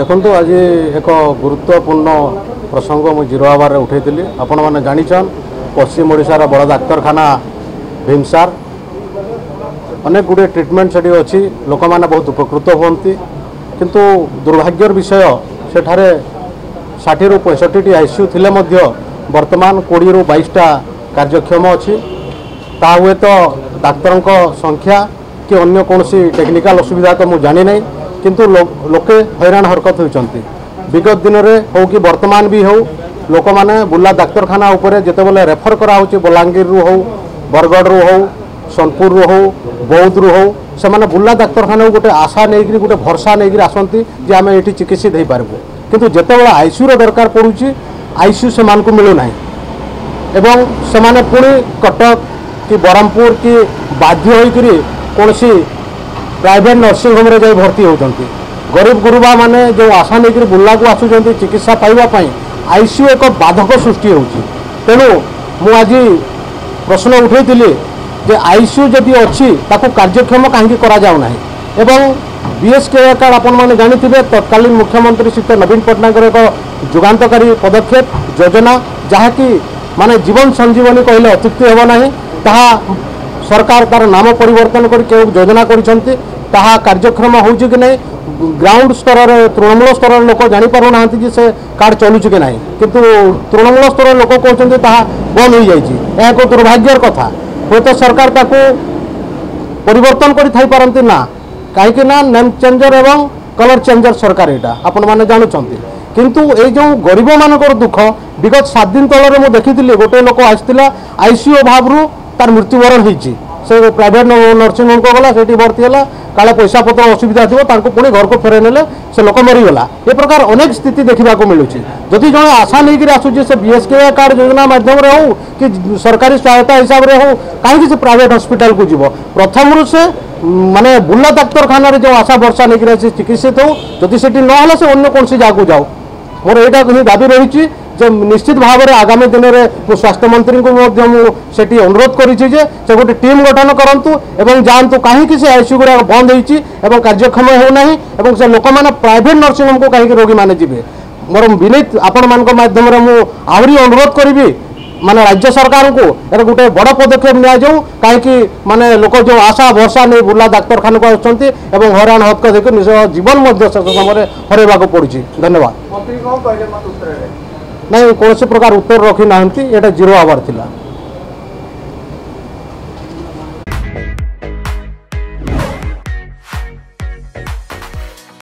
देखो आज एक गुरुत्वपूर्ण प्रसंग मुझे जीरो आवर उठेली आपण मैंने जानिछन पश्चिम ओडिशार बड़ डाक्तरखाना भीमसार अनेक गुड़े ट्रिटमेंट से अच्छी लोक मैंने बहुत उपकृत होती किंतु दुर्भाग्यर विषय सेठारे 60 ରୁ 65टी आईसीयू थिले मध्य वर्तमान 20 ରୁ 22टा कार्यक्षम अच्छी ता हुए तो डाक्तर संख्या कि अन्य कौन टेक्निकल असुविधा तो मुझे जानी नहीं किंतु लोके हैरान हरकत होती विगत दिन में हो कि वर्तमान भी हो लोक मैंने बुर्ला डाक्तरखाना उपरे जितेबाला रेफर कराऊँच बलांगीर रू हो बरगढ़ रू हो सोनपुर रू हो बौद्ध रू हो से मैंने बुर्ला डाक्तरखाना गोटे आशा नहीं गोटे भरसा नहीं आसती जे आम ये चिकित्सित हो पार्बू किंतु जितेबाला आईसीयू दरकार पड़ुची आईसीयू से मिलूना एवं से पुणी कटक कि बरहमपुर कि बाध्य होकर कौन प्राइवेट नर्सिंग होम रे भर्ती होती गरीब गुरुबा माने जो आशा नहीं बुर्ला को आसुँच चिकित्सा पाइबापी आईसीयू एक बाधक सृष्टि होती तेणु मु आज प्रश्न उठेली जे आईसीयू जदि अच्छी ताकू कार्यक्षम कहीं करा जाऊ ना एवं बीएसके कार्ड आपण मैंने जानी तत्कालीन मुख्यमंत्री श्री नवीन पट्टनायक एक जुगान्तकारी पदक्षेप योजना जहाँकि माने जीवन संजीवनी कहले अत्युक्ति हेब ना ताहा सरकार तार नाम परिवर्तन कर योजना कर कार्यक्रम हो कि नहीं ग्राउंड स्तर तृणमूल स्तर लोक जापर ना से कार्ड चलुच कि नहीं किंतु तृणमूल स्तर लोक कहते बंद हो जाए एक दुर्भाग्यर कथा हे तो सरकार ताकू परिवर्तन कर ना कहीं नेम चेंजर एवं कलर चेंजर सरकार यहाँ आपण मैंने जानते किंतु ये जो गरीब मानकर दुख विगत 7 दिन तल मुझे देखी गोटे लोक आसाला आईसीयू अभाव तार मृत्युवरण होती से प्राइवेट नर्सिंग होम को गला से भर्ती है काले पैसा पत्र असुविधा थी पुणी घर को फेर ने से लोक मरीगला ये प्रकार अनेक स्थिति देखा मिलूँ जदि जड़े आशा नहीं आसूँ से बीएसके कार्ड योजना मध्यम हो कि सरकारी सहायता हिसाब से हो कहीं से प्राइवेट हॉस्पिटल को जीव प्रथम से माने बुर्ला डाक्तरखाना जो आशा भरसा नहीं चिकित्सित हो जदि से ना से अन्य कौन जगह जाओ मोर यहाँ दाबी रही निश्चित भाव में आगामी दिन में स्वास्थ्य मंत्री को सेठी अनुरोध करी से गोटे टीम गठन करूँ एवं जातु कहीं से आईसीयू गुड़ा बंद हो कार्यक्षम होना से लोक मैंने प्राइवेट नर्सिंग होम को कहीं रोगी मैंने जी मोर विनीत आपण मान मध्यम आहरी अनुरोध करी माने राज्य सरकार को एक गोटे बड़ पदक्षेप नि जाऊ कहीं माने लोक जो आशा भरसा नहीं बुर्ला डाक्तरखाना को आसुँच हैरान हरकत निज जीवन शेष समय हरवा पड़ी। धन्यवाद। नहीं कौन प्रकार उत्तर रखी ना, जीरो आवर थिला।